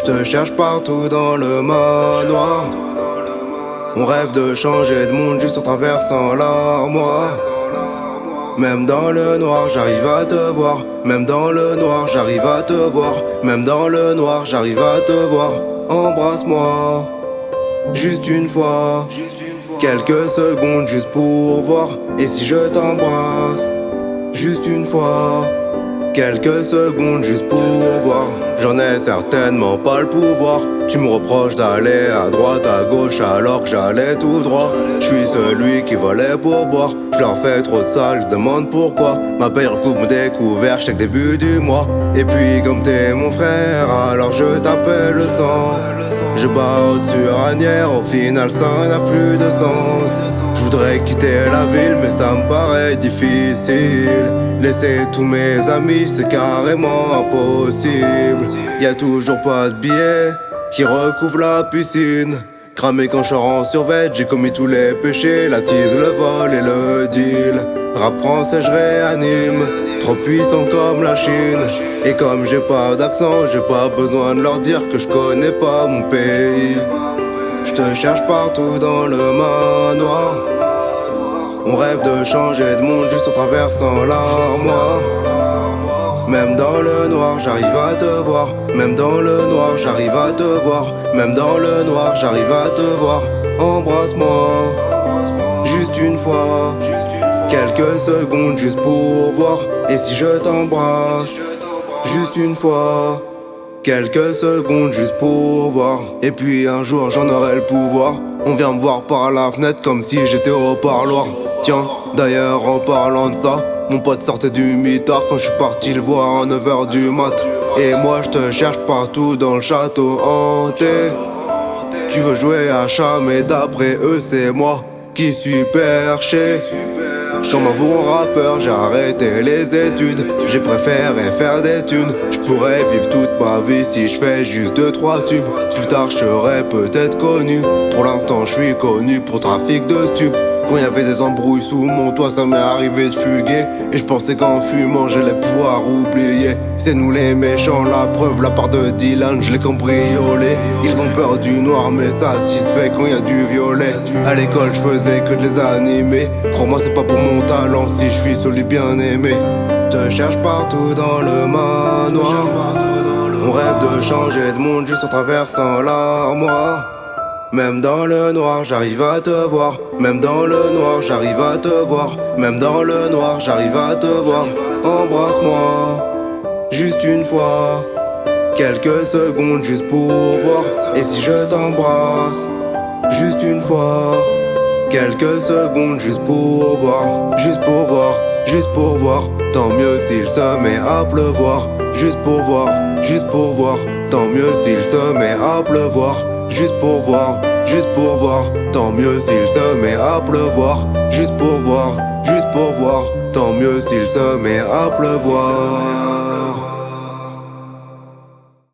Je te cherche partout dans le manoir. On rêve de changer de monde juste en traversant l'armoire. Même dans le noir, j'arrive à te voir. Même dans le noir, j'arrive à te voir. Même dans le noir, j'arrive à te voir. Embrasse-moi, juste une fois. Quelques secondes juste pour voir. Et si je t'embrasse, juste une fois. Quelques secondes juste pour voir. J'en ai certainement pas le pouvoir. Tu me reproches d'aller à droite, à gauche alors que j'allais tout droit. Je suis celui qui volait pour boire. Je leur fais trop de sale, je demande pourquoi. Ma paye recouvre mon découvert chaque début du mois. Et puis comme t'es mon frère, alors je t'appelle le sang. Je bats au-dessus ranière, au final ça n'a plus de sens. Je voudrais quitter la ville mais ça me paraît difficile. Laisser tous mes amis c'est carrément impossible. Y'a toujours pas de billets qui recouvre la piscine. Cramé quand je rends sur vête, j'ai commis tous les péchés. La tease, le vol et le deal. Rap français, je réanime. Trop puissant comme la Chine. Et comme j'ai pas d'accent, j'ai pas besoin de leur dire que je connais pas mon pays. Je te cherche partout dans le manoir. On rêve de changer de monde juste en traversant l'armoire. Même dans le noir, j'arrive à te voir. Même dans le noir, j'arrive à te voir. Même dans le noir, j'arrive à te voir. Embrasse-moi, juste une fois. Quelques secondes juste pour voir. Et si je t'embrasse, juste une fois. Quelques secondes juste pour voir. Et puis un jour j'en aurai le pouvoir. On vient me voir par la fenêtre comme si j'étais au parloir. Tiens, d'ailleurs en parlant de ça, mon pote sortait du mitard quand je suis parti le voir à 9h du mat. Et moi je te cherche partout dans le château hanté. Tu veux jouer à chat mais d'après eux c'est moi qui suis perché. Comme un bon rappeur j'ai arrêté les études. J'ai préféré faire des thunes. Je pourrais vivre toute ma vie si je fais juste 2-3 tubes. Plus tard je serais peut-être connu. Pour l'instant je suis connu pour trafic de stupes. Quand y avait des embrouilles sous mon toit, ça m'est arrivé de fuguer. Et je pensais qu'en fumant j'allais pouvoir oublier. C'est nous les méchants, la preuve, la part de Dylan, je l'ai cambriolé. Ils ont peur du noir mais satisfait quand y a du violet. À l'école je faisais que de les animer. Crois-moi c'est pas pour mon talent si je suis celui bien aimé. Te cherche partout dans le manoir. On rêve de changer de monde juste en traversant l'armoire. Même dans le noir, j'arrive à te voir. Même dans le noir, j'arrive à te voir. Même dans le noir, j'arrive à te voir. Embrasse-moi, juste une fois. Quelques secondes juste pour voir. Et si je t'embrasse, juste une fois. Quelques secondes juste pour voir. Juste pour voir, juste pour voir. Tant mieux s'il se met à pleuvoir. Juste pour voir, juste pour voir. Tant mieux s'il se met à pleuvoir. Juste pour voir, juste pour voir. Tant mieux s'il se met à pleuvoir. Juste pour voir, juste pour voir. Tant mieux s'il se met à pleuvoir.